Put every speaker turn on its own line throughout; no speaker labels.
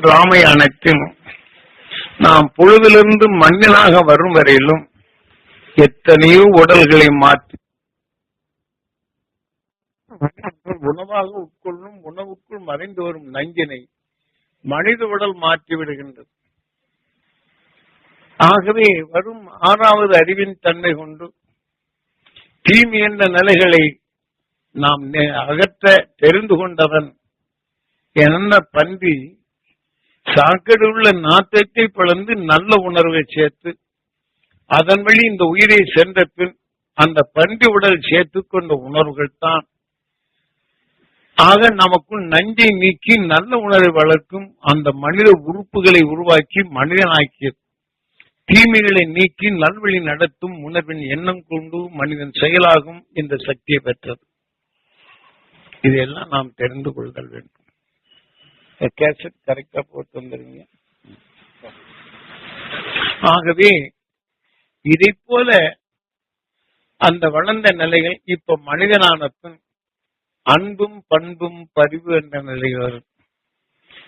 ராமாயணத்தில் நாம் பொழுதிலிருந்து மனிதனாக வரும் வரையிலும் எத்தனையோ உடல்களை மாற்றி உணவாக உட்கொள்ளும் உணவுக்குள் மறைந்து வரும் நஞ்சினை மனித உடல் மாற்றி விடுகின்றது. ஆகவே வரும் ஆறாவது அறிவின் தன்மை கொண்டு தீமை என்ற நிலைகளை நாம் அகற்ற தெரிந்து கொண்டவன் என்ன பன்றி சாக்கடை உள்ள நாட்டத்தை பிளந்து நல்ல உணர்வை சேர்த்து அதன் வழி இந்த உயிரை சென்ற பின் அந்த பன்றி உடல் சேர்த்து கொண்ட உணர்வுகள் தான் ஆக நமக்குள் நஞ்சை நீக்கி நல்ல உணர்வை வளர்க்கும் அந்த மனித உறுப்புகளை உருவாக்கி மனிதனாக்கியது. தீமைகளை நீக்கி நல்வழி நடத்தும் உணர்வின் எண்ணம் கொண்டு மனிதன் செயலாகும் இந்த சக்தியை பெற்றது. இதையெல்லாம் நாம் தெரிந்து கொள்தல் வேண்டும். கேசட் கரெக்டா போட்டு வந்துருங்க. ஆகவே இதை போல அந்த வளர்ந்த நிலைகள் இப்ப மனிதனான பின் அன்பும் பண்பும் பரிவு என்ற நிலை வரும்.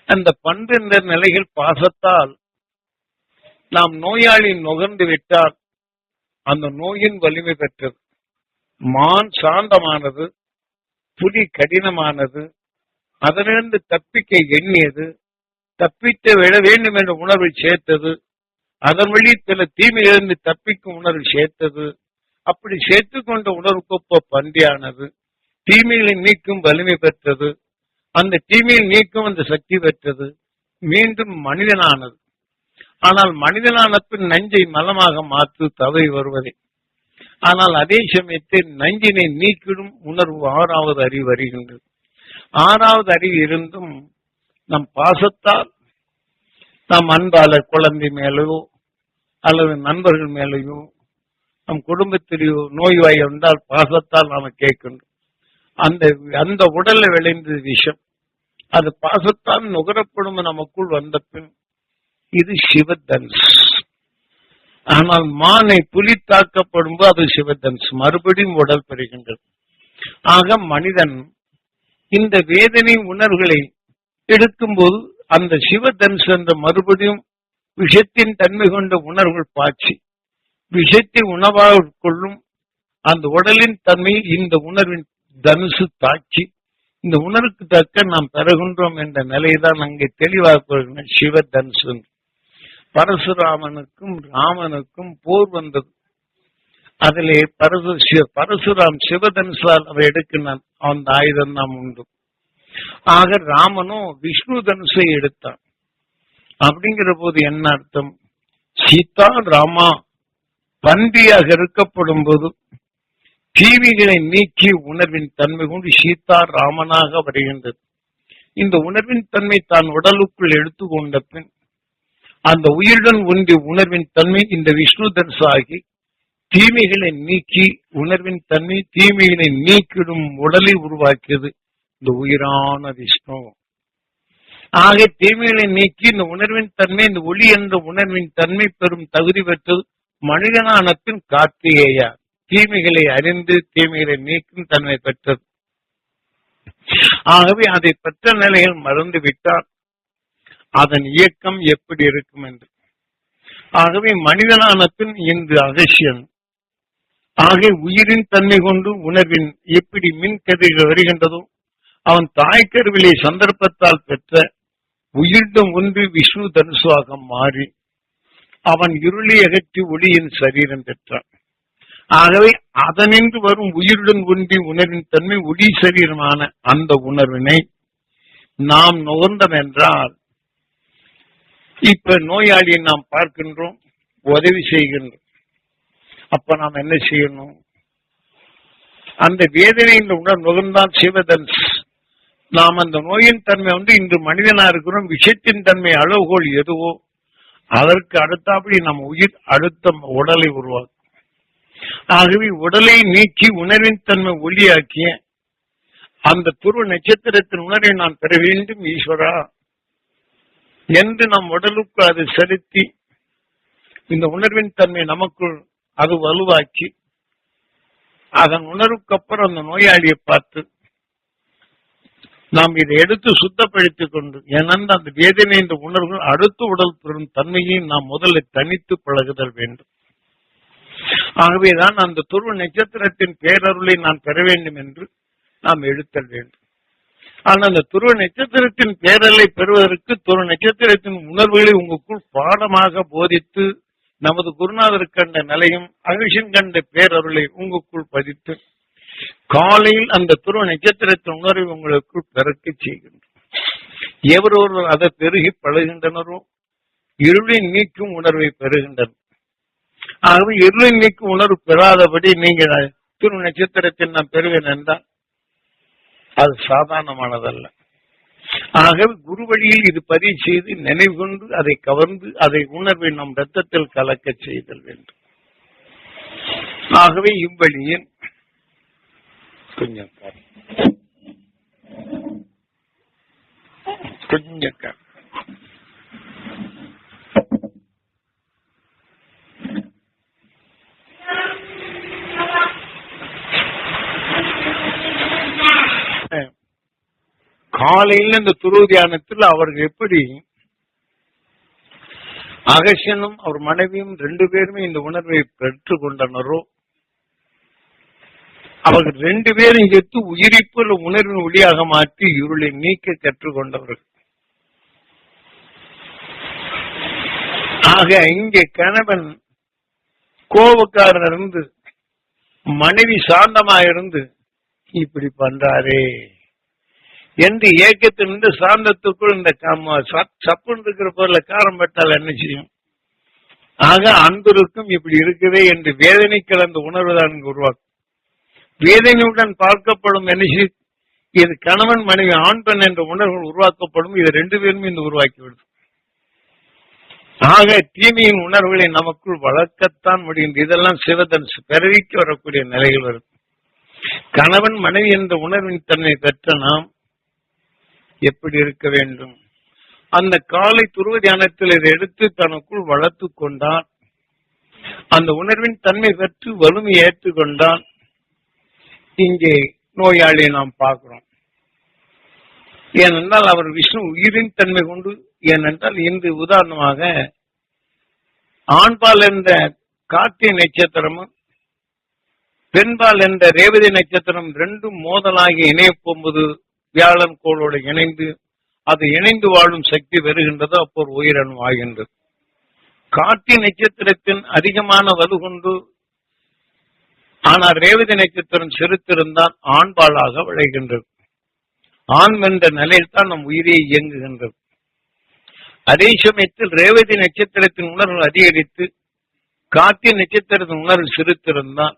அந்த பண்பு என்ற நிலைகள் பாசத்தால் நாம் நோயாளி நுகர்ந்து விட்டால் அந்த நோயின் வலிமை பெற்றது. மான் சாந்தமானது, புலி கடினமானது, அதனிருந்து தப்பிக்க எண்ணியது, தப்பித்து விட வேண்டும் என்ற உணர்வை சேர்த்தது, அதன் வழி சில தீமையிலிருந்து தப்பிக்கும் உணர்வு சேர்த்தது. அப்படி சேர்த்து கொண்ட உணர்வுக்கொப்ப பன்றியானது தீமைகளை நீக்கும் வலிமை பெற்றது. அந்த தீமையை நீக்கும் அந்த சக்தி பெற்றது. மீண்டும் மனிதனானது. ஆனால் மனிதனான பின் நஞ்சை மலமாக மாற்று தவறி வருவதே. ஆனால் அதே சமயத்தில் நஞ்சினை நீக்கிடும் உணர்வு ஆறாவது அறிவு வருகின்றது. ஆறாவது அறிவு இருந்தும் நம் பாசத்தால் நம் அன்பாளர் குழந்தை மேலேயோ அல்லது நண்பர்கள் மேலேயோ நம் குடும்பத்திலேயோ நோய்வாய் வந்தால் பாசத்தால் நாம கேட்கின்றோம். அந்த உடல்ல விளைந்த விஷம் அது பாசத்தால் நுகரப்படும் நமக்குள் வந்த பின் இது சிவதன்ஸ். ஆனால் மானை புலி தாக்கப்படும் போது அது சிவதன்ஸ் மறுபடியும் உடல் பெறுகின்றது. ஆக மனிதன் இந்த வேதனை உணர்வுகளை எடுக்கும் போது அந்த சிவதன்ஸ் என்ற மறுபடியும் விஷத்தின் தன்மை கொண்ட உணர்வுகள் பாய்ச்சி விஷத்தை உணவாக கொள்ளும் அந்த உடலின் தன்மை இந்த உணர்வின் தனுசு தாக்கி இந்த உணர்வுக்கு தக்க நாம் பெறுகின்றோம் என்ற நிலைதான் அங்கே தெளிவாக சிவதனுசு. பரசுராமனுக்கும் ராமனுக்கும் போர் வந்தது. அதிலே பரசுராம் சிவதனுசால் அவர் எடுக்கினான். அந்த ஆயுதம் நாம் உண்டு. ஆக ராமனும் விஷ்ணு தனுசை எடுத்தான். அப்படிங்கிற போது என்ன அர்த்தம்? சீதா ராமா பன்றியாக இருக்கப்படும் போது தீமைகளை நீக்கி உணர்வின் தன்மை கொண்டு சீதா ராமனாக வருகின்றது. இந்த உணர்வின் தன்மை தான் உடலுக்குள் எடுத்துக்கொண்ட பின் அந்த உயிருடன் ஒன்றிய உணர்வின் தன்மை இந்த விஷ்ணு தனுசாகி தீமைகளை நீக்கி உணர்வின் தன்மை தீமைகளை நீக்கிடும் உடலை உருவாக்கியது இந்த உயிரான விஷ்ணு. ஆக தீமைகளை நீக்கி இந்த உணர்வின் தன்மை இந்த ஒளி என்ற உணர்வின் தன்மை பெறும் தகுதி பெற்றது மனிதனான பின் கார்த்திகேயா. தீமைகளை அறிந்து தீமைகளை நீக்கும் தன்மை பெற்றது. ஆகவே அதை பெற்ற நிலையில் மறந்து விட்டால் அதன் இயக்கம் எப்படி இருக்கும் என்று. ஆகவே மனிதனான பின் இன்று அகசியன் ஆக உயிரின் தன்மை கொண்டு உணர்வின் எப்படி மின் கதிர்கள் வருகின்றதோ அவன் தாய்க்கருவிலை சந்தர்ப்பத்தால் பெற்ற உயிரிடம் ஒன்று விஷ்ணு தனுசாக மாறி அவன் இருளை அகற்றி ஒளியின் சரீரம் பெற்றான். ஆகவே அதனின்று வரும் உயிருடன் ஒன்றி உணர்வின் தன்மை ஒளி சரீரமான அந்த உணர்வினை நாம் நுகர்ந்தோம் என்றால் இப்ப நோயாளியை நாம் பார்க்கின்றோம், உதவி செய்கின்றோம். அப்ப நாம் என்ன செய்யணும்? அந்த வேதனையின் உணர்வு நுகர்ந்தான் சிவதன்ஸ். நாம் அந்த நோயின் தன்மை வந்து இன்று மனிதனா இருக்கிறோம். விஷத்தின் தன்மை அளவுகோல் எதுவோ அதற்கு அடுத்தபடி நம் உயிர் அடுத்த உடலை உருவாக்கும். ஆகவே உடலை நீக்கி உணர்வின் தன்மை ஒளியாக்கிய அந்த துருவ நட்சத்திரத்தின் உணர்வை நான் பெற வேண்டும் ஈஸ்வரா என்று நம் உடலுக்கு அது செலுத்தி இந்த உணர்வின் தன்மை நமக்குள் அது வலுவாக்கி அதன் உணர்வுக்கு அப்புறம் அந்த நோயாளியை பார்த்து நாம் இதை எடுத்து சுத்தப்படுத்திக் கொண்டு, ஏனென்றால் அந்த வேதனை என்ற உணர்வுகள் அடுத்த உடல் பெறும் தன்மையை நாம் முதல்ல தனித்து பழகுதல் வேண்டும். ஆகவேதான் அந்த துருவ நட்சத்திரத்தின் பேரருளை நான் பெற வேண்டும் என்று நாம் எடுத்தல் வேண்டும். ஆனால் அந்த துருவ நட்சத்திரத்தின் பேரலை பெறுவதற்கு துருவ நட்சத்திரத்தின் உணர்வுகளை உங்களுக்குள் பாடமாக போதித்து நமது குருநாதர் கண்ட நிலையும் அகிஷன் கண்ட பேரருளை உங்களுக்குள் பதித்து காலையில் அந்த துருவ நட்சத்திரத்தின் உணர்வை உங்களுக்குள் பிறக்க செய்கின்றனர். எவரொருவர் அதை பெருகி பழகின்றனரோ இருளை நீக்கும் உணர்வை பெறுகின்றனர். ஆகவே இருளை நீக்கும் உணர்வு பெறாதபடி நீங்கள் துருவ நட்சத்திரத்தில் நான் பெறுவேன் என்றால் அது சாதாரணமானதல்ல. ஆகவே குரு வழியில் இது பதிவு செய்து நினைவு கொண்டு அதை கவர்ந்து அதை உணர்வை நம் ரத்தத்தில் கலக்க செய்தல் வேண்டும். ஆகவே இவ்வழியில் கொஞ்சம் காலையில் இந்த துருவ தியானத்தில் அவர்கள் எப்படி அகசியனும் அவர் மனைவியும் 2 பேருமே இந்த உணர்வை பெற்றுக் கொண்டனரோ அவர்கள் 2 பேரும் எடுத்து உயிரிப்புள்ள உணர்வின் ஒளியாக மாற்றி இருளை நீக்க கற்றுக்கொண்டவர்கள். ஆக இங்கே கணவன் கோபக்காரன் இருந்து மனைவி சாந்தமா இருந்து இப்படி பண்றாரே என்று ஏக்கத்திலிருந்து சாந்தத்துக்குள் இந்த சப்புன்னு இருக்கிற பொருளை காரம் பட்டால் என்ன செய்யும்? ஆக அன்பருக்கும் இப்படி இருக்குதே என்று வேதனை கலந்த உணர்வு தான் உருவாக்கும். வேதனையுடன் பார்க்கப்படும் என்ன செய்யும்? இது கணவன் மனைவி ஆண் பெண் என்ற உணர்வுகள் உருவாக்கப்படும். இது 2 பேருமே இந்த உருவாக்கிவிடும். ஆக தீமையின் உணர்வுகளை நமக்குள் வளர்க்கத்தான் முடியும். இதெல்லாம் சிவதன் பிறவிக்கு வரக்கூடிய நிலைகள் வரும். கணவன் மனைவி என்ற உணர்வின் தன்மை பெற்ற நாம் எப்படி இருக்க வேண்டும்? அந்த காலை துருவ தியானத்தில் இதை எடுத்து தனக்குள் வளர்த்து கொண்டான். அந்த உணர்வின் தன்மை பெற்று வலிமை ஏற்றுக்கொண்டான். இங்கே நோயாளியை நாம் பார்க்கிறோம். ஏனென்றால் அவர் விஷ்ணு உயிரின் தன்மை கொண்டு, ஏனென்றால் இன்று உதாரணமாக ஆண்பால் என்ற கார்த்திகை நட்சத்திரமும் பெண்பால் என்ற ரேவதி நட்சத்திரம் 2 மோதலாகி இணைய போகும்போது வியாழன் கோளோடு இணைந்து அது இணைந்து வாழும் சக்தி வருகின்றது. அப்போ உயிரணு ஆகின்றது. கார்த்திகை நட்சத்திரத்தின் அதிகமான வலு கொண்டு ஆனால் ரேவதி நட்சத்திரம் செலுத்திருந்தால் ஆண்பாலாக விளைகின்றது. ஆண் என்ற நிலையில் தான் நம் உயிரை இயங்குகின்றது. அதே சமயத்தில் ரேவதி நட்சத்திரத்தின் உணர்வு அதிகரித்து கார்த்திகை நட்சத்திரத்தின் உணர்வு செலுத்திருந்தால்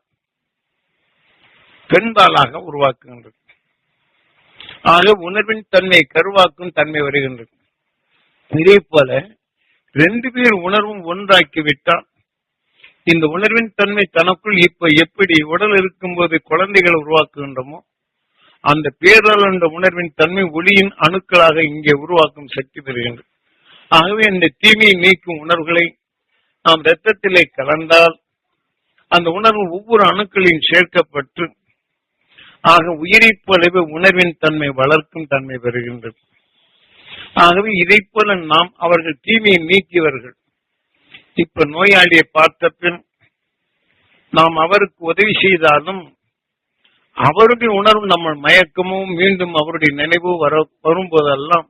பெண்பாலாக உருவாக்குகின்றது. ஆக உணர்வின் தன்மை கருவாக்கும் தன்மை வருகின்றது. இதே போல 2 பேர் உணர்வும் ஒன்றாக்கிவிட்டால் இந்த உணர்வின் தன்மை தனக்குள் இப்ப எப்படி உடல் இருக்கும்போது குழந்தைகளை உருவாக்குகின்றமோ அந்த பேரல் என்ற உணர்வின் தன்மை ஒளியின் அணுக்களாக இங்கே உருவாக்கும் சக்தி பெறுகின்றது. ஆகவே இந்த தீமையை நீக்கும் உணர்வுகளை நாம் இரத்தத்திலே கலந்தால் அந்த உணர்வு ஒவ்வொரு அணுக்களையும் சேர்க்கப்பட்டு ஆக உயிரிப்பு அளவு உணர்வின் தன்மை வளர்க்கும் தன்மை பெறுகின்றது. ஆகவே இதை போல நாம் அவர்கள் தீமையை நீக்கியவர்கள். இப்ப நோயாளியை பார்த்த பின் நாம் அவருக்கு உதவி செய்தாலும் அவருடைய உணர்வு நம்ம மயக்கமும் மீண்டும் அவருடைய நினைவு வரும்போதெல்லாம்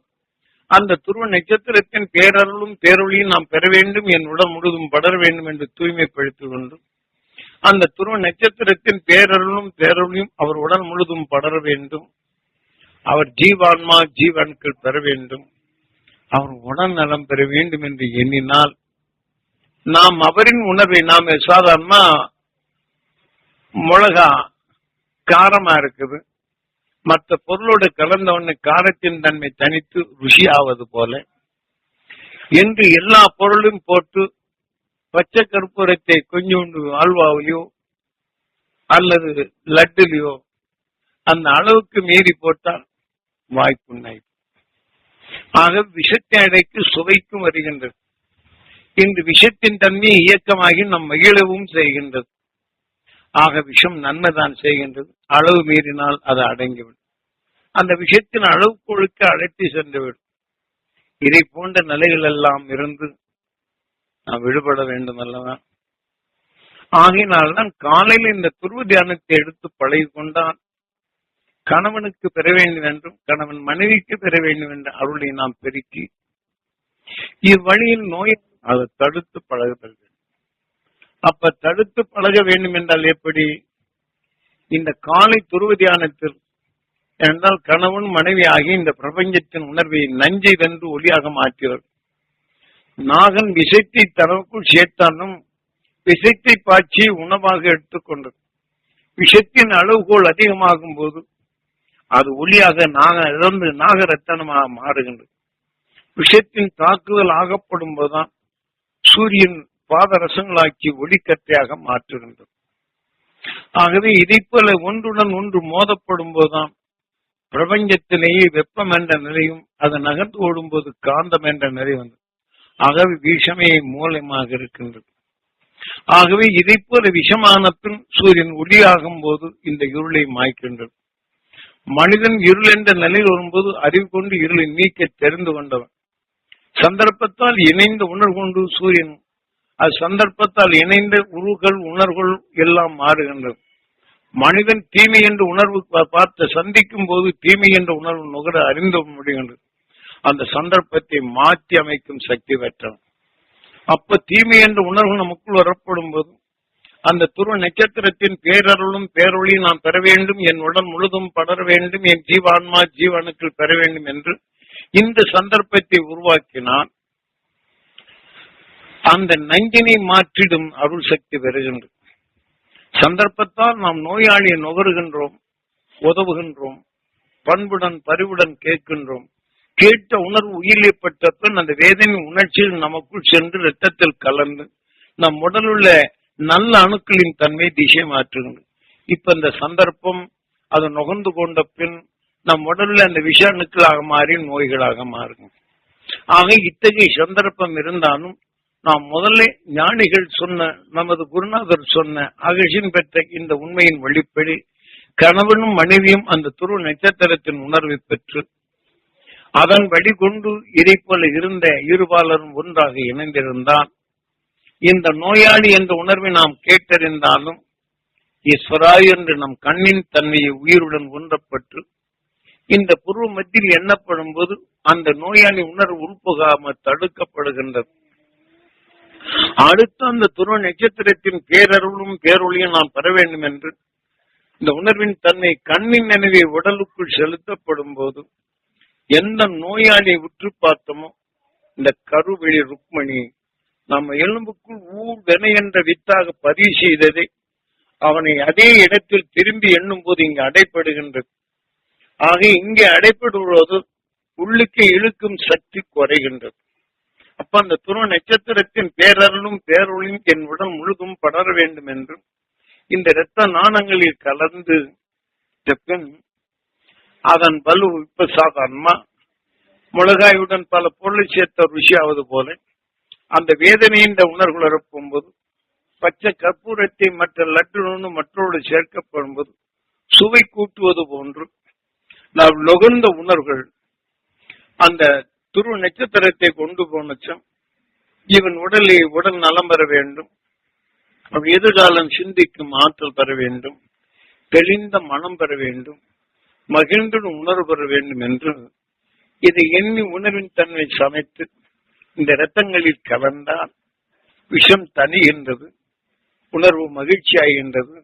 அந்த துருவ நட்சத்திரத்தின் பேரருளும் பேரொழியும் நாம் பெற வேண்டும், என் உடல் முழுதும் படர வேண்டும் என்று தூய்மைப்படுத்திக் கொண்டு அந்த துருவ நட்சத்திரத்தின் பேரருளும் பேரொழியும் அவர் உடல் முழுதும் படர வேண்டும். அவர் ஜீவான்மா ஜீவன்கள் பெற வேண்டும், அவர் உடல் நலம் பெற வேண்டும் என்று எண்ணினால் நாம் அவரின் உணர்வை நாம் சாதாரணமா மிளகா காரமா இருக்குது, மற்ற பொருளோடு கலந்தவன காரத்தின் தன்மை தனித்து ருசி ஆவது போல என்று எல்லா பொருளும் போட்டு பச்சை கற்பூரத்தை கொஞ்சோண்டு அல்வாவிலையோ அல்லது லட்டுலையோ அந்த அளவுக்கு மீறி போட்டால் வாய்ப்புண்ணாய். ஆக விஷத்தை அடைக்கு சுவைக்கும் வருகின்றது. இந்த விஷத்தின் தன்மை இயக்கமாகி நம் மகிழவும் செய்கின்றது. ஆக விஷம் நன்மைதான் செய்கின்றது. அளவு மீறினால் அது அடங்கிவிடும். அந்த விஷயத்தின் அளவுக்குழுக்கு அழைத்து சென்றுவிடும். இதை போன்ற நிலைகள் எல்லாம் இருந்து நாம் விடுபட வேண்டும் அல்லவா? ஆகையினால்தான் காலையில் இந்த துருவ தியானத்தை எடுத்து பழகி கொண்டால் கணவனுக்கு பெற வேண்டும் என்றும் கணவன் மனைவிக்கு பெற வேண்டும் என்ற அருளை நாம் பெருக்கி இவ்வழியில் நோயை அதை தடுத்து பழகுதல் வேண்டும். அப்ப தடுத்து பழக வேண்டும் என்றால் எப்படி? இந்த காலை துருவ தியானத்தில் என்றால் கணவன் மனைவி ஆகிய இந்த பிரபஞ்சத்தின் உணர்வை நஞ்சை வென்று ஒளியாக மாற்றியவர். நாகன் விஷத்தை தனக்குள் சேர்த்தாலும் விஷத்தை பாய்ச்சி உணவாக எடுத்துக்கொண்டது. விஷத்தின் அளவுகோல் அதிகமாகும் போது அது ஒளியாக நாகரத்தனமாக மாறுகின்றது. விஷத்தின் தாக்குதல் ஆகப்படும் போதுதான் சூரியன் பாதரசங்களாக்கி ஒளிக்கற்றையாக மாற்றுகின்றது. ஆகவே இதை போல ஒன்றுடன் ஒன்று மோதப்படும் போதுதான் பிரபஞ்சத்திலேயே வெப்பம் என்ற நிலையும் அது நகர்ந்து ஓடும்போது காந்தம் என்ற நிலை வந்தது. ஆகவே விஷமே மூலமாக இருக்கின்றது. ஆகவே இதை போல விஷமான பின் சூரியன் ஒளியாகும் போது இந்த இருளை மாய்க்கின்றது. மனிதன் இருள் என்ற நிலையில் வரும்போது அறிவு கொண்டு இருளை நீக்க தெரிந்து கொண்டவன். சந்தர்ப்பத்தால் இணைந்த உணர்வு கொண்டு சூரியன் அது சந்தர்ப்பத்தால் இணைந்த உருவுகள் உணர்வுகள் எல்லாம் மாறுகின்றது. மனிதன் தீமை என்ற உணர்வு பார்த்து சந்திக்கும் போது தீமை என்ற உணர்வு நுகர அறிந்து முடிகின்றது. அந்த சந்தர்ப்பத்தை மாற்றி அமைக்கும் சக்தி பெற்றவன். அப்ப தீமை என்ற உணர்வு நமக்குள் வரப்படும் போது அந்த துருவ நட்சத்திரத்தின் பேரருளும் பேரொழியும் நாம் பெற வேண்டும், என் உடல் முழுதும் படர வேண்டும், என் ஜீவான்மா ஜீவனுக்கள் பெற வேண்டும் என்று இந்த சந்தர்ப்பத்தை உருவாக்கினால் அந்த நஞ்சினை மாற்றிடும் அருள் சக்தி பெறுகின்றது. சந்தர்ப்பத்தால் நாம் நோயாளியை நுகருகின்றோம், உதவுகின்றோம், பண்புடன் பரிவுடன் கேட்கின்றோம். கேட்ட உணர்வு உயிரிழப்பட்ட பின் அந்த வேதனை உணர்ச்சியில் நமக்குள் சென்று இரத்தத்தில் கலந்து நம் உடலுள்ள நல்ல அணுக்களின் தன்மை திசை மாற்றுகின்றது. இப்ப இந்த சந்தர்ப்பம் அது நுகர்ந்து கொண்ட பின் நம் உடலில் அந்த விஷ அணுக்களாக மாறி நோய்களாக மாறும். ஆக இத்தகைய சந்தர்ப்பம் இருந்தாலும் நாம் முதல்ல ஞானிகள் சொன்ன நமது குருநாதர் சொன்ன அகசின் பெற்ற இந்த உண்மையின் வெளிப்படி கணவனும் மனைவியும் அந்த துருவ நட்சத்திரத்தின் உணர்வை பெற்று அதன் வழிகொண்டு இதை போல இருந்த இருபாலரும் ஒன்றாக இணைந்திருந்தால் இந்த நோயாளி என்ற உணர்வை நாம் கேட்டறிந்தாலும் ஈஸ்வராய் என்று நம் கண்ணின் தன்மையை உயிருடன் ஒன்றப்பட்டு இந்த புருவ மத்தியில் எண்ணப்படும் போது அந்த நோயாளி உணர்வு உள்புகாமல் தடுக்கப்படுகின்றது. அடுத்து அந்த துருவ நட்சத்திரத்தின் பேரருளும் பேரொழியும் நாம் பெற வேண்டும் என்று இந்த உணர்வின் தன்மை கண்ணின் நினைவை உடலுக்குள் செலுத்தப்படும் போது எந்த நோயாளியை உற்று பார்த்தோமோ இந்த கருவெளி ருக்மணி நம்ம எலும்புக்குள் ஊர்வென என்ற வித்தாக பதிவு செய்ததை அவனை அதே இடத்தில் திரும்பி எண்ணும் போது இங்கு அடைப்படுகின்றது. ஆக இங்கே அடைப்படுவது உள்ளுக்கு இழுக்கும் சக்தி குறைகின்றது. அப்ப அந்த துருவ நட்சத்திரத்தின் பேரருளும் பேரொழியும் என் உடல் முழுதும் படர வேண்டும் என்றும் இந்த இரத்த நாணங்களில் கலந்து பின் அதன் வலு இப்ப சாதாரணமா மிளகாயுடன் பல பொருளை சேர்த்த ருசியாவது போல அந்த வேதனையின் உணர்வு வரப்பும் போது பச்சை கற்பூரத்தை மற்ற லட்டு மற்றோடு சேர்க்கப்படும் போது சுவை கூட்டுவது போன்று நாம் நுகர்ந்த உணர்வுகள் அந்த துருவ நட்சத்திரத்தை கொண்டு போனச்சம் இவன் உடல் நலம் பெற வேண்டும், எதிர்காலம் சிந்திக்கும் ஆற்றல் பெற வேண்டும், தெளிந்த மனம் பெற வேண்டும், மகிழ்ந்து உணர்வு பெற வேண்டும் என்று இதை எண்ணி உணர்வின் தன்மை சமைத்து இந்த இரத்தங்களில் கலந்தால் விஷம் தனிகின்றது, உணர்வு மகிழ்ச்சி ஆகின்றது.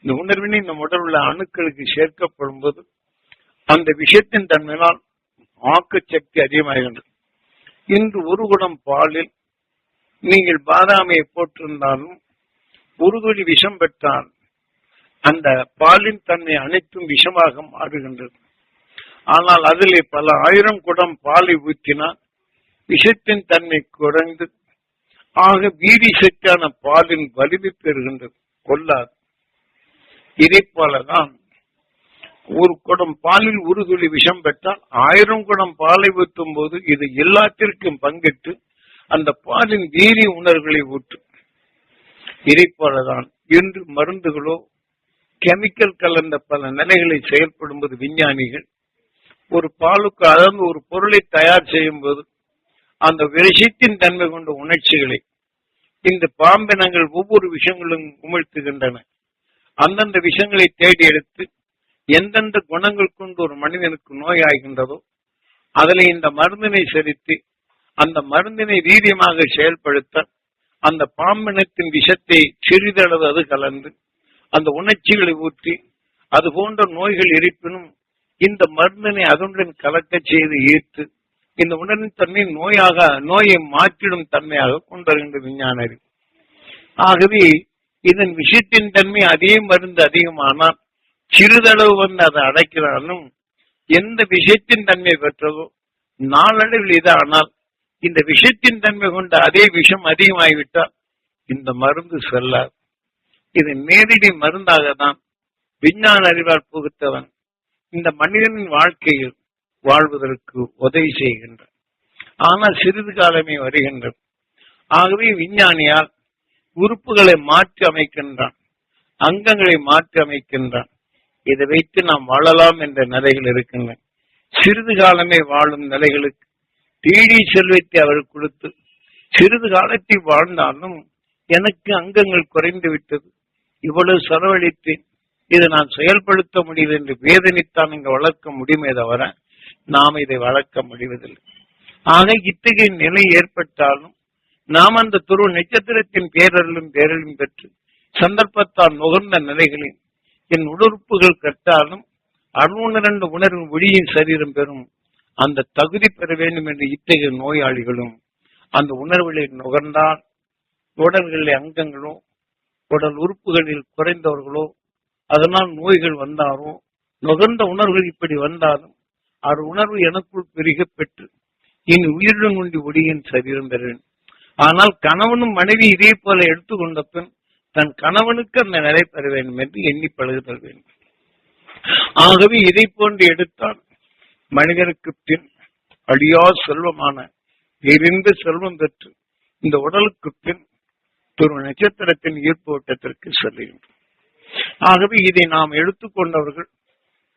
இந்த உணர்வினை நம் உடல் உள்ள அணுக்களுக்கு சேர்க்கப்படும் போது அந்த விஷயத்தின் தன்மையினால் ஆக்க சக்தி அதிகமாகின்றது. இன்று ஒரு குடம் பாலில் நீங்கள் பாதாமையை போட்டிருந்தாலும் ஒரு துளி விஷம் பெற்றால் அந்த பாலின் தன்மை அனைத்தும் விஷமாக மாறுகின்றது. ஆனால் அதிலே பல ஆயிரம் குடம் பாலை ஊற்றினால் விஷத்தின் தன்மை குறைந்து ஆக வீதி சக்தியான பாலின் வலிமை பெறுகின்றது, கொல்லாது. இதை போலதான் ஒரு குடம் பாலில் ஒரு துளி விஷம் பெற்றால் 1000 குடம் பாலை ஊற்றும் போது இது எல்லாத்திற்கும் பங்கிட்டு அந்த பாலின் வீரிய உணர்வுகளை ஊற்றும். இதை போலதான் இன்று மருந்துகளோ கெமிக்கல் கலந்த பல நிலைகளை செயல்படும் போது விஞ்ஞானிகள் ஒரு பாலுக்கு, அதாவது ஒரு பொருளை தயார் செய்யும் போது அந்த விஷத்தின் தன்மை கொண்ட உணர்ச்சிகளை இந்த பாம்பினங்கள் ஒவ்வொரு விஷயங்களும் உமிழ்த்துகின்றன. அந்தந்த விஷயங்களை தேடி எடுத்து எந்தெந்த குணங்கள் கொண்டு ஒரு மனிதனுக்கு நோயாகின்றதோ அதில் இந்த மருந்தினை செலுத்தி அந்த மருந்தினை வீரியமாக செயல்படுத்த அந்த பாம்பினத்தின் விஷத்தை சிறிதளவு அது கலந்து அந்த உணர்ச்சிகளை ஊற்றி அது போன்ற நோய்கள் இருப்பினும் இந்த மருந்தினை அதனுடன் கலக்க செய்து ஈர்த்து இந்த உணர்வின் தன்மை நோயை மாற்றிடும் தன்மையாக கொண்டிருக்கின்ற விஞ்ஞான அறிவு. ஆகவே இதன் விஷயத்தின் தன்மை அதே மருந்து அதிகமானால் சிறிதளவு வந்து அதை அடைக்கிறாலும் எந்த விஷயத்தின் தன்மை பெற்றதோ நாளடைவில் இதானால் இந்த விஷயத்தின் தன்மை கொண்ட அதே விஷம் அதிகமாகிவிட்டால் இந்த மருந்து செல்லாது. இது நேரடி மருந்தாக தான் விஞ்ஞான அறிவால் புகுத்தவன் இந்த மனிதனின் வாழ்க்கையில் வாழ்வதற்கு உதவி செய்கின்றான். ஆனால் சிறிது காலமே வருகின்றது. ஆகவே விஞ்ஞானியால் உறுப்புகளை மாற்றி அமைக்கின்றான், அங்கங்களை மாற்றி அமைக்கின்றான். இதை வைத்து நாம் வாழலாம் என்ற நிலைகள் இருக்கின்றன. சிறிது காலமே வாழும் நிலைகளுக்கு தேடி செல்வத்தை அவர் கொடுத்து சிறிது காலத்தில் வாழ்ந்தாலும் எனக்கு அங்கங்கள் குறைந்து விட்டது, இவ்வளவு செலவழித்தேன், இதை நான் செயல்படுத்த முடியல என்று வேதனைத்தான் இங்கு வளர்க்க முடியுமே தவிர நாம் இதை வளர்க்க முடிவதில்லை. ஆக இத்தகைய நிலை ஏற்பட்டாலும் நாம் அந்த துருவ நட்சத்திரத்தின் பேரலும் பெற்று சந்தர்ப்பத்தால் நுகர்ந்த நிலைகளில் என் உடற்புகள் கட்டாலும் 62 உணர்வின் ஒளியின் சரீரம் பெறும் அந்த தகுதி பெற வேண்டும் என்று இத்தகைய நோயாளிகளும் அந்த உணர்வுகளை நுகர்ந்தால் உடல்களில் அங்கங்களோ உடல் உறுப்புகளில் குறைந்தவர்களோ அதனால் நோய்கள் வந்தாரோ நுகர்ந்த உணர்வுகள் இப்படி வந்தாலும் அவர் உணர்வு எனக்குள் பெருக பெற்று இனி உயிருடன் கொண்டு ஒளியின் சரீரம் பெற வேண்டும். ஆனால் கணவனும் மனைவி இதே போல எடுத்துக்கொண்ட பின் தன் கணவனுக்கு அந்த நிலை பெற வேண்டும் என்று எண்ணி பழகுதல் வேண்டும். ஆகவே இதை போன்று எடுத்தால் மனிதனுக்கு பின் அழியா செல்வமான எரிந்த செல்வம் பெற்று இந்த உடலுக்கு பின் ஒரு நட்சத்திரத்தின் ஈர்ப்பு ஓட்டத்திற்கு செல்கின்றோம். ஆகவே இதை நாம் எடுத்துக்கொண்டவர்கள்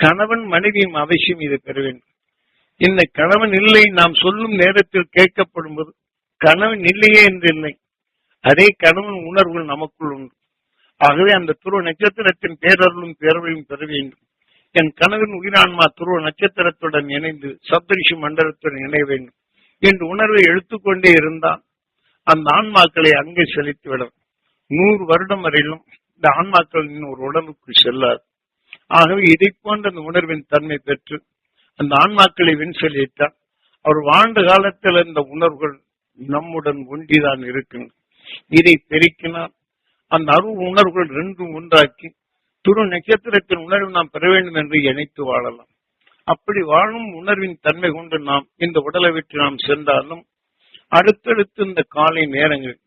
கணவன் மனைவியும் அவசியம் இதை பெற வேண்டும். இந்த கணவன் இல்லை நாம் சொல்லும் நேரத்தில் கேட்கப்படும் போது கணவன் இல்லையே என்று இல்லை, அதே கணவன் உணர்வுகள் நமக்குள் உண்டு. ஆகவே அந்த துருவ நட்சத்திரத்தின் பேரருளும் பேரவையும் பெற வேண்டும். என் கணவன் உயிரான்மா துருவ நட்சத்திரத்துடன் இணைந்து சப்தரிஷி மண்டலத்துடன் இணைய வேண்டும் என்று உணர்வை எடுத்துக்கொண்டே இருந்தால் அந்த ஆன்மாக்களை அங்கே செலுத்திவிடும். 100 வருடம் வரையிலும் இந்த ஆன்மாக்கள் இன்னொரு உடலுக்கு செல்லாது. ஆகவே இதை போன்ற அந்த உணர்வின் தன்மை பெற்று அந்த ஆன்மாக்களை வின் செலுத்தால் அவர் வாழ்ந்த காலத்தில் இந்த உணர்வுகள் நம்முடன் ஒன்றிதான் இருக்கின்றன. இதை பெருக்கினால் அந்த அருள் உணர்வுகள் ரெண்டும் ஒன்றாக்கி துரு நட்சத்திரத்தின் உணர்வு நாம் பெற வேண்டும் என்று இணைத்து வாழலாம். அப்படி வாழும் உணர்வின் தன்மை கொண்டு நாம் இந்த உடலை விட்டு நாம் சென்றாலும் அடுத்தடுத்து இந்த காலை நேரங்கள்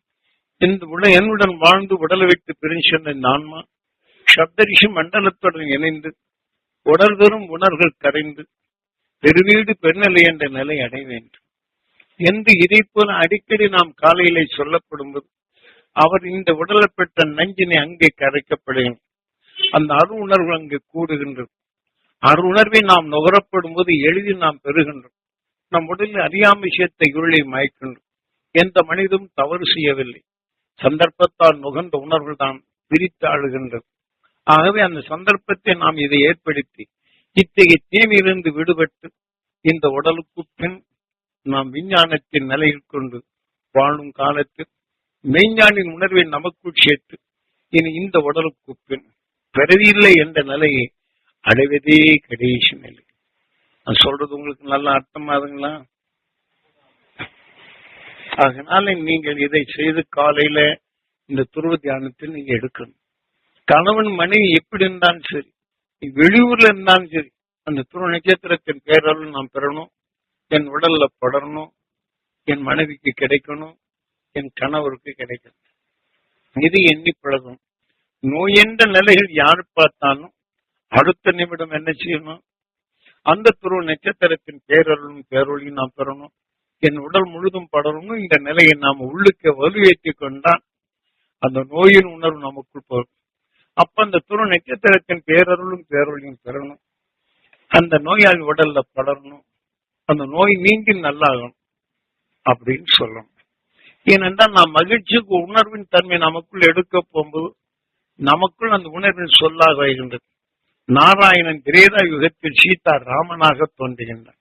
இந்த என்னுடன் வாழ்ந்து உடலை விட்டு பிரிஞ்சு சென்ற இந்த ஆன்மா சப்தரிஷி மண்டலத்துடன் இணைந்து உடல் பெறும் உணர்வுகள் கரைந்து பெருவீடு பெருநிலை என்ற நிலை அடைய வேண்டும் என்று இதை போல அடிக்கடி நாம் காலையிலே சொல்லப்படும் போது அவர் இந்த உடலை பெற்ற நஞ்சினை அங்கே கரைக்கப்படுகிறது. அந்த அரு உணர்வு அங்கே கூடுகின்றது. அரு உணர்வை நாம் நுகரப்படும் போது எளிதில் நாம் பெறுகின்றோம். நம் உடலில் அறியாம விஷயத்தை இருளை மயக்கின்றோம். எந்த மனிதனும் தவறு செய்யவில்லை, சந்தர்ப்பத்தால் நுகர்ந்த உணர்வுகள் தான் பிரித்து ஆளுகின்றது. ஆகவே அந்த சந்தர்ப்பத்தை நாம் இதை ஏற்படுத்தி இத்தகைய தீமையிலிருந்து விடுபட்டு இந்த உடலுக்கு பின் நாம் விஞ்ஞானத்தின் நிலையில் கொண்டு வாழும் காலத்தில் மெய்ஞானின் உணர்வை நமக்குள் சேர்த்து இனி இந்த உடலுக்கு பின் பிறவியில்லை என்ற நிலையை அடைவதே கடைசி நிலை. நான் சொல்றது உங்களுக்கு நல்லா அர்த்தமாதுங்களா? அதனால நீங்கள் இதை செய்து காலையில இந்த துருவ தியானத்தில் நீங்க எடுக்கணும். கணவன் மனைவி எப்படி இருந்தாலும் சரி, வெளியூர்ல இருந்தாலும் சரி, அந்த துருவ நட்சத்திரத்தின் பேரால் நாம் பெறணும். என் உடல்ல படரணும், என் மனைவிக்கு கிடைக்கணும், என் கணவருக்கு கிடைக்கணும். இது எண்ணி பழகும். நோய் என்ற நிலைகள் யாரு பார்த்தாலும் அடுத்த நிமிடம் என்ன செய்யணும்? அந்த துருவ நட்சத்திரத்தின் பேரருளும் பேரொழியும் நாம் பெறணும். என் உடல் முழுதும் படரணும். இந்த நிலையை நாம் உள்ளுக்கு வலுவேற்றி கொண்டால் அந்த நோயின் உணர்வு நமக்குள் போகும். அப்ப அந்த துருவ நட்சத்திரத்தின் பேரருளும் பேரொழியும் பெறணும். அந்த நோயாளி உடல்ல படரணும், அந்த நோய் நீங்கி நல்லாகணும் அப்படின்னு சொல்லணும். ஏனென்றால் நாம் மகிழ்ச்சிக்கு உணர்வின் தன்மை நமக்குள் எடுக்க போகும்போது நமக்குள் அந்த உணர்வின் சொல்லாக வருகின்றது. நாராயணன் திரேதா யுகத்தில் சீதா ராமனாக தோன்றுகின்றார்.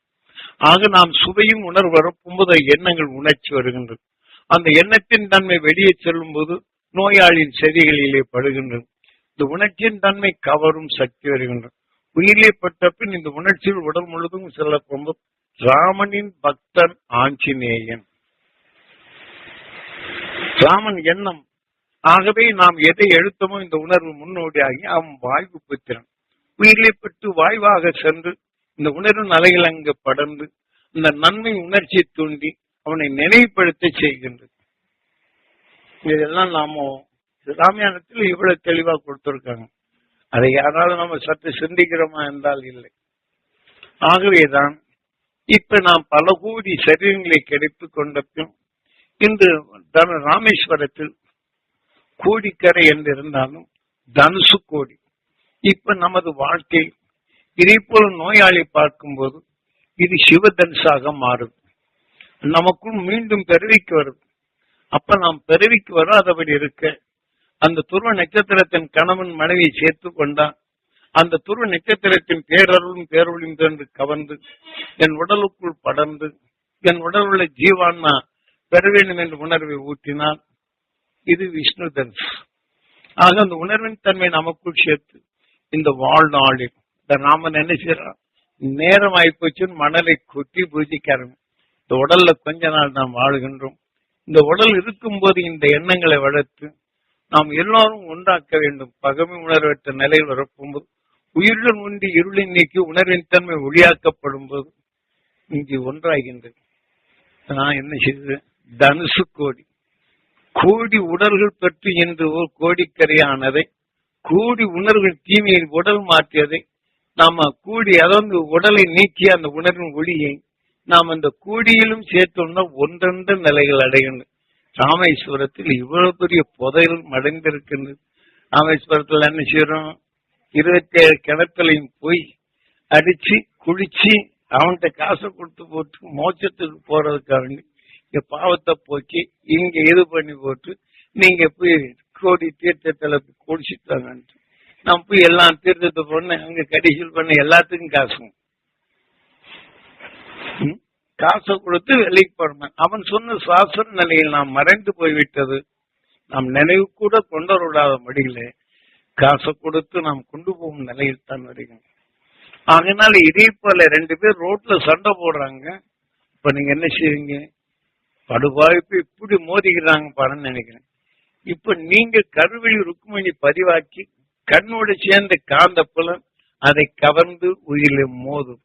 ஆக நாம் சுவையும் உணர்வு வரப்பும்போது எண்ணங்கள் உணர்ச்சி வருகின்றது. அந்த எண்ணத்தின் தன்மை வெளியே செல்லும் போது நோயாளியின் செதிகளிலே படுகின்றது. இந்த உணர்ச்சியின் தன்மை கவரும் சக்தி வருகின்றது. உயிரிலே பட்ட பின் இந்த உணர்ச்சியில் உடல் முழுதும் செல்ல போகும்போது ராமனின் பக்தன் ஆஞ்சநேயன், ராமன் எண்ணம். ஆகவே நாம் எதை எழுத்தமோ இந்த உணர்வு முன்னோடியாகி அவன் வாய்வு புத்திரன் உயிரிலே பட்டு வாய்வாக சென்று இந்த உணர்வு அலைகள் அங்கு படர்ந்து இந்த நன்மை உணர்ச்சியை தூண்டி அவனை நினைவுபடுத்த செய்கின்றது. இதெல்லாம் நாம ராமாயணத்தில் இவ்வளவு தெளிவா கொடுத்திருக்காங்க. அதை யாராலும் நம்ம சற்று சிந்திக்கிறோமா என்றால் இல்லை. ஆகவேதான் இப்ப நாம் பல கோடி சரீரங்களை கிடைத்துக் கொண்ட பின் இன்று ராமேஸ்வரத்தில் கோடிக்கரை என்று இருந்தாலும் தனுசு கோடி. இப்ப நமது வாழ்க்கை இதே போல நோயாளி பார்க்கும்போது இது சிவதனுசாக மாறுது. நமக்குள் மீண்டும் பிறவிக்கு வருது. அப்ப நாம் பிறவிக்கு வராதபடி இருக்க அந்த துருவ நட்சத்திரத்தின் கணவன் மனைவியை சேர்த்து கொண்டா அந்த துருவ நட்சத்திரத்தின் பேரருளும் பேரொழியும் என்று கவர்ந்து என் உடலுக்குள் படர்ந்து என் உடல் உள்ள ஜீவான்மா பெற வேண்டும் என்ற உணர்வை ஊட்டினால் இது விஷ்ணு தனுஷ். ஆக அந்த உணர்வின் தன்மை நமக்குள் சேர்த்து இந்த வாழ்நாளில் இந்த ராமன் என்ன செய்யறான், நேரம் ஆயிப்போச்சுன்னு மணலை கொட்டி பூஜிக்காரங்க. இந்த உடல்ல கொஞ்ச நாள் நாம் வாழுகின்றோம். இந்த உடல் இருக்கும் போது இந்த எண்ணங்களை வளர்த்து நாம் எல்லாரும் ஒன்றாக்க வேண்டும். பகமை உணர்வற்ற நிலையில் வரப்போகும்போது உயிருடன் ஒன்றி இருளின் நீக்கி உணர்வின் தன்மை ஒளியாக்கப்படும் போது இங்கு ஒன்றாகின்றது. நான் என்ன செய்தது, தனுசு கோடி கோடி உடல்கள் பற்றி என்று ஒரு கோடிக்கரையானதை கூடி உணர்வின் தீமையை உடல் மாற்றியதை நாம கூடி அதாவது உடலை நீக்கி அந்த உணர்வின் ஒளியை நாம் அந்த கூடியிலும் சேர்த்தோம்னா ஒன்றென்ற நிலைகள் அடைகின்றது. ராமேஸ்வரத்தில் இவ்வளவு பெரிய புதையல் மடைந்திருக்கின்றது. ராமேஸ்வரத்தில் என்ன செய்யறோம், 27 கிணத்துலையும் போய் அடிச்சு குளிச்சு அவன்கிட்ட காசை கொடுத்து போட்டு மோட்சத்துக்கு போறதுக்காக வேண்டி இங்க பாவத்தை போக்கி இங்க இது பண்ணி போட்டு நீங்க போய் கோடி தீர்த்தத்துல குடிச்சுட்டாங்க. நான் போய் எல்லாம் தீர்த்தத்தை பண்ண அங்க கடிசல் பண்ண எல்லாத்துக்கும் காசை கொடுத்து வெளிக்கு போறேன். அவன் சொன்ன சாஸ்திர நிலையில் நாம் மறைந்து போய்விட்டது. நாம் நினைவு கூட கொண்டு விடாத மடியில காசை கொடுத்து நாம் கொண்டு போகும் நிலையில் தான் வருகிறோம். அதனால இதே போல 2 பேர் ரோட்ல சண்டை போடுறாங்க. இப்ப நீங்க என்ன செய்வீங்க, படுவாய்ப்பு இப்படி மோதிக்கிறாங்க பாருன்னு நினைக்கிறேன். இப்ப நீங்க கருவெளி ருக்குமணி பதிவாக்கி கண்ணோடு சேர்ந்த காந்த புலன் அதை கவர்ந்து உயிரில மோதும்.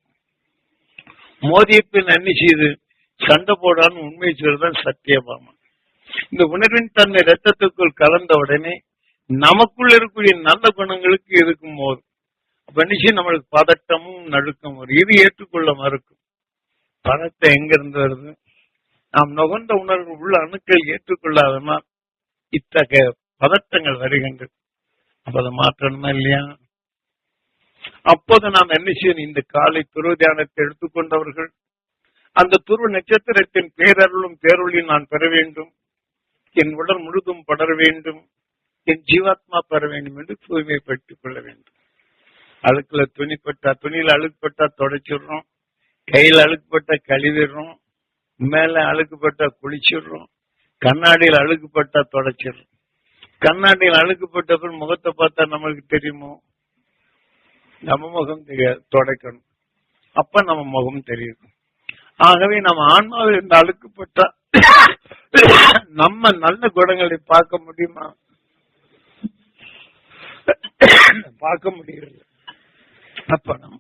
மோதிய பின் என்ன செய்து சண்டை போடான்னு உண்மை சொல்றதான் சத்தியபாமன். இந்த உணர்வின் தன்னை ரத்தத்துக்குள் கலந்த உடனே நமக்குள்ள இருக்கக்கூடிய நல்ல குணங்களுக்கு இருக்கும் போது அப்ப நிச்சயம் நம்மளுக்கு பதட்டமும் நடுக்கம் வரும். இது ஏற்றுக்கொள்ள மறுக்கும். பதட்டம் எங்க இருந்து வருது, நாம் நுகர்ந்த உணர்வு உள்ள அணுக்கள் ஏற்றுக்கொள்ளாதனா இத்தகைய பதட்டங்கள் வருகின்றது. அப்ப அதை மாற்றணுமா இல்லையா? அப்போது நாம் என்ன செய்யணும், இந்த காலை துருவ தியானத்தை எடுத்துக்கொண்டவர்கள் அந்த துருவ நட்சத்திரத்தின் பேரருளும் பேரொழியும் நான் பெற வேண்டும், என் உடல் முழுதும் படர வேண்டும், என் ஜீவாத்மா பெற வேண்டும் என்று தூய்மைப்படுத்திக் கொள்ள வேண்டும். அழுக்குல துணியில அழுக்குப்பட்டா தொடச்சிடுறோம், கையில் அழுக்குப்பட்டா கழுவிடுறோம், மேல அழுக்குப்பட்டா குளிச்சிடுறோம், கண்ணாடியில் அழுக்குப்பட்டா தொடச்சிடுறோம். கண்ணாடியில் அழுக்குப்பட்ட பின் முகத்தை பார்த்தா நம்மளுக்கு தெரியுமோ, நம்ம முகம் தெரியாது, தொடக்கணும். அப்ப நம்ம முகம் தெரியும். ஆகவே நம்ம ஆன்மாவில் இந்த அழுக்குப்பட்டா நம்ம நல்ல குணங்களை பார்க்க முடியுமா? பார்க்க முடியல. அப்ப நம்ம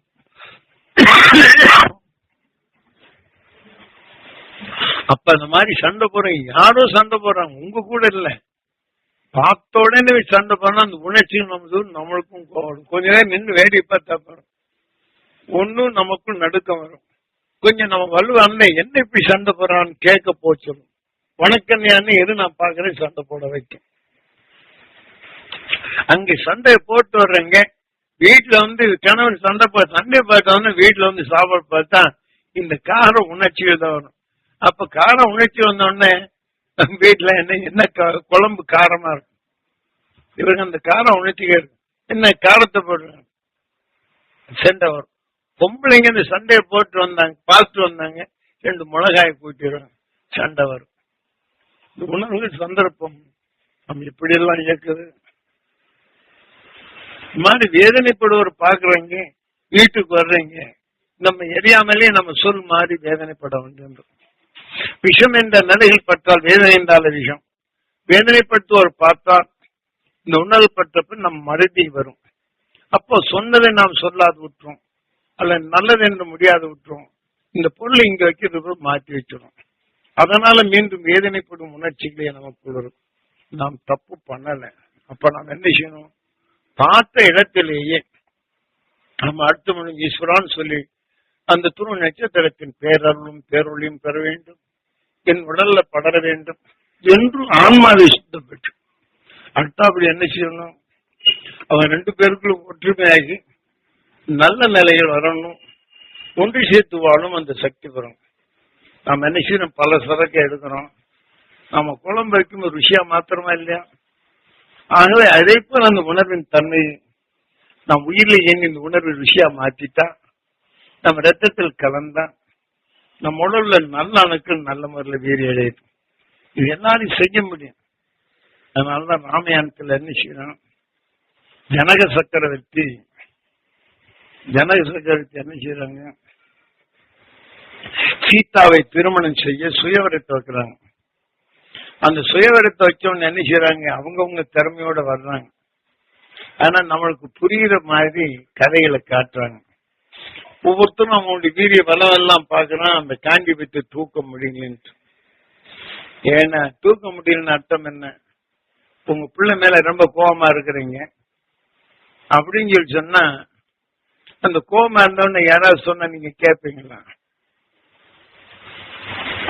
அப்ப அந்த மாதிரி சண்டை போறீங்க, யாரோ சண்டை போடுறாங்க, உங்க கூட இல்ல, பார்த்த உடனே சண்டை போனா அந்த உணர்ச்சி நம்மளுக்கும் கொஞ்ச நேரம் நின்று வேடிக்கை பார்த்தா போறோம், ஒன்னும் நமக்கும் நடுக்கம் வரும். கொஞ்சம் நம்ம வலுவான என்ன இப்படி சண்டை போறான்னு கேட்க போச்சிடும். வணக்கன்யான்னு எது நான் பாக்குறேன் சண்டை போட வைக்கும். அங்க சண்டையை போட்டு வர்றேங்க, வீட்டுல வந்து கணவன் சண்டை பார்த்தோம்னா வீட்டுல வந்து சாப்பாடு பார்த்தா இந்த கார உணர்ச்சிகள் தான் வரும். அப்ப கார உணர்ச்சி வந்த உடனே வீட்டுல என்ன குழம்பு காரமா இருக்கும். இவங்க அந்த கார உணர்ச்சிகள் என்ன காரத்தை போடுறாங்க, சண்டை வரும். பொம்பளைங்க இந்த சண்டையை போட்டு வந்தாங்க, பார்த்துட்டு வந்தாங்க, 2 மிளகாயை கூட்டிடுவாங்க, சண்டை வரும். இந்த உணர்வுகள் சந்தர்ப்பம் நம்ம இப்படி எல்லாம் இயக்குது. இந்த மாதிரி வேதனைப்படுவர் பாக்குறீங்க, வீட்டுக்கு வர்றீங்க, நம்ம எரியாமலே நம்ம சொல் மாறி வேதனைப்பட வேண்டும். விஷம் என்ற நிலையில் பட்டால் வேதனை என்றால விஷம். வேதனைப்படுத்துவோர் பார்த்தால் இந்த உணர்வு பட்டப்ப நம் மறுதி வரும். அப்போ சொன்னதை நாம் சொல்லாது விட்டுரும், அல்ல நல்லது என்று முடியாது விட்டுரும். இந்த பொருளை இங்க வைக்கிறது மாற்றி வச்சிடும். அதனால மீண்டும் வேதனைப்படும் உணர்ச்சிகளே நமக்குள்ள இருக்கும். நாம் தப்பு பண்ணல. அப்ப நாம் என்ன செய்யணும், பார்த்த இடத்திலேயே நம்ம அடுத்த மணி ஈஸ்வரான்னு சொல்லி அந்த துரு நட்சத்திரத்தின் பேரருளும் பேரொழியும் பெற வேண்டும், என் உடல்ல படர வேண்டும் என்று ஆன்மாவை சுத்தப்பட்டு அடுத்தாப்படி என்ன செய்யணும், அவன் 2 பேருக்குள்ளும் ஒற்றுமையாகி நல்ல நிலையில் வரணும், ஒன்று சேர்த்து வாழும் அந்த சக்தி வரும். நாம் என்ன செய்யணும், பல சரக்கை எடுக்கிறோம், நம்ம குழம்பு வைக்கும் ஒரு ருசியா மாத்திரமா இல்லையா. ஆகவே அதே போல அந்த உணர்வின் தன்மை நம் உயிரில் இயங்கி இந்த உணர்வை ருசியா மாற்றிட்டா, நம்ம ரத்தத்தில் கலந்தா நம்ம உடல்ல நல்ல அணுக்கள் நல்ல முறையில் வீரி அடையுது. இது எல்லாரும் செய்ய முடியும். அதனாலதான் ராமாயணத்தில் என்ன செய்யணும், ஜனக சக்கரவர்த்தி என்ன செய்யறாங்க, சீதாவை திருமணம் செய்ய சுயவரத்தை வைக்கிறாங்க. அந்த சுயவரத்தை வச்சவங்க என்ன செய்யறாங்க, அவங்கவுங்க திறமையோட வர்றாங்க. ஆனா நம்மளுக்கு புரியுற மாதிரி கதைகளை காட்டுறாங்க. ஒவ்வொருத்தரும் அவங்களுடைய வீரிய பலவெல்லாம் பாக்குறான், அந்த காண்டி வைத்து தூக்க முடியலன்ட்டு. ஏன்னா தூக்க முடியலன்னு அர்த்தம் என்ன, உங்க பிள்ளை மேல ரொம்ப கோபமா இருக்கிறீங்க அப்படின்னு சொல்லி சொன்னா, அந்த கோபமா இருந்தவொடனே யாராவது சொன்னா நீங்க கேட்பீங்களா?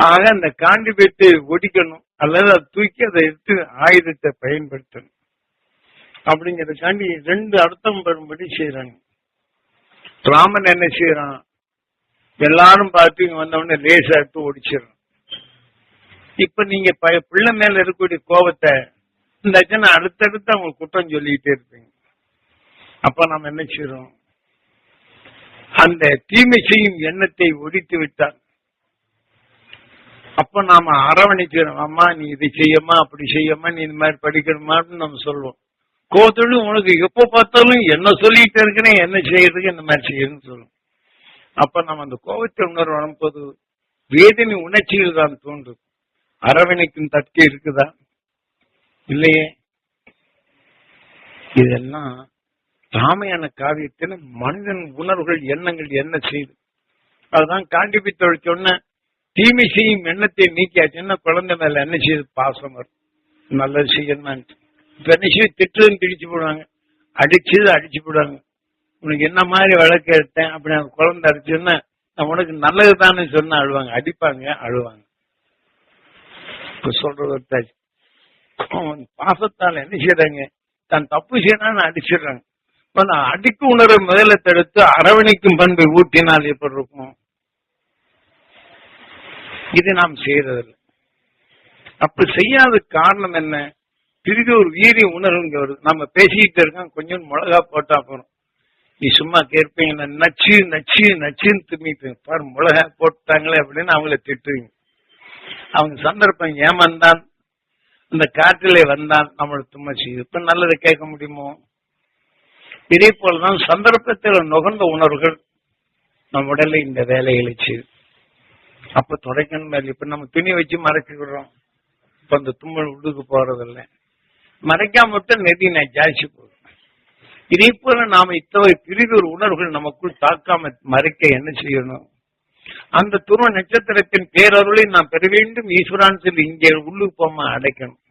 ஆக அந்த காண்டி வைத்து ஒடிக்கணும், அல்லது அதை தூக்கி அதை எடுத்து ஆயுதத்தை பயன்படுத்தணும். அப்படிங்கிறதுக்காண்டி 2 அர்த்தம் பெறும்படி செய்யறாங்க. ராமன் என்ன செய்யறான், எல்லாரும் பார்த்து இங்க வந்தவொடனே லேசா எடுத்து ஒடிச்சிடறான். இப்ப நீங்க பிள்ளை மேல இருக்கக்கூடிய கோபத்தை இந்த அடுத்தடுத்து அவங்க குற்றம் சொல்லிக்கிட்டே இருப்பீங்க. அப்ப நாம என்ன செய்யறோம், அந்த தீமை செய்யும் எண்ணத்தை ஒடித்து விட்டால் அப்ப நாம அரவணைக்கிறோம். அம்மா நீ இதை செய்யமா, அப்படி செய்யமா, நீ இந்த மாதிரி படிக்கணுமான்னு நம்ம சொல்லுவோம். கோவத்தோடு உனக்கு எப்ப பார்த்தாலும் என்ன சொல்லிட்டு இருக்கிறேன், என்ன செய்யறதுக்கு இந்த மாதிரி செய்யணும்னு சொல்லுவோம். அப்ப நம்ம அந்த கோபத்தை உணர்வு வரும்போது வேதனை உணர்ச்சிகள் தான் தோன்றும். அரவணைக்கும் தட்டு இருக்குதா இல்லையே. இதெல்லாம் ராமாயண காவியத்தில் மனிதன் உணர்வுகள் எண்ணங்கள் என்ன செய்யுது. அதுதான் காண்டிபித்தோடு சொன்ன தீமை செய்யும் எண்ணத்தை நீக்கியாச்சுன்னா குழந்தை மேல என்ன செய்யுது, பாசம் வரும், நல்லது செய்யணும். இப்ப என்ன செய்ய திட்டுன்னு திடிச்சு போடுவாங்க, அடிச்சது அடிச்சு போடுவாங்க. உனக்கு என்ன மாதிரி வழக்கு எடுத்தேன் அப்படி அந்த குழந்தை அடிச்சுன்னா நான் உனக்கு நல்லது தானே சொன்னா அழுவாங்க, அடிப்பாங்க அழுவாங்க. இப்ப சொல்றது பாசத்தால் என்ன செய்யறாங்க, தான் தப்பு செய்யணும்னு அடிச்சிடுறாங்க. அடிக்கு உணர்வை முதல்ல தடுத்து அரவணைக்கும் பண்பை ஊட்டினால் எப்படி இருக்கும். இது நாம் செய்யறதில்லை. அப்படி செய்யாத காரணம் என்ன, திரும்பி ஒரு வீரிய உணர்வுங்க வருது. நம்ம பேசிக்கிட்டு இருக்கோம், கொஞ்சம் மிளகா போட்டா போறோம், நீ சும்மா கேட்பீங்க, நச்சு நச்சு நச்சுன்னு திமிப்பீங்க, பாரு மிளகா போட்டாங்களே அப்படின்னு அவங்கள திட்டுவீங்க. அவங்க சந்தர்ப்பம் ஏமாந்தான், அந்த காற்றிலே வந்தான் நம்மளை தும்மா செய்யுது. இப்ப நல்லதை கேட்க முடியுமோ. இதே போலதான் சந்தர்ப்பத்தில் நுகர்ந்த உணர்வுகள் நம் உடலை இந்த வேலைகளை செய்யுது. அப்ப துடைக்கணும். இப்ப நம்ம துணி வச்சு மறைச்சுக்கிறோம், இப்ப அந்த தும்மல் உள்ளுக்கு போறதில்லை. மறைக்காம விட்டு நெதி ஜாஸ்தி போகுது. இதே போல நாம இத்தகைய பிரிவு உணர்வுகள் நமக்குள் தாக்காம மறைக்க என்ன செய்யணும், அந்த துருவ நட்சத்திரத்தின் பேரருளை நாம் பெற வேண்டும். ஈஸ்வரான்னு சொல்லி இங்கே உள்ளுக்கு போமா அடைக்கணும்.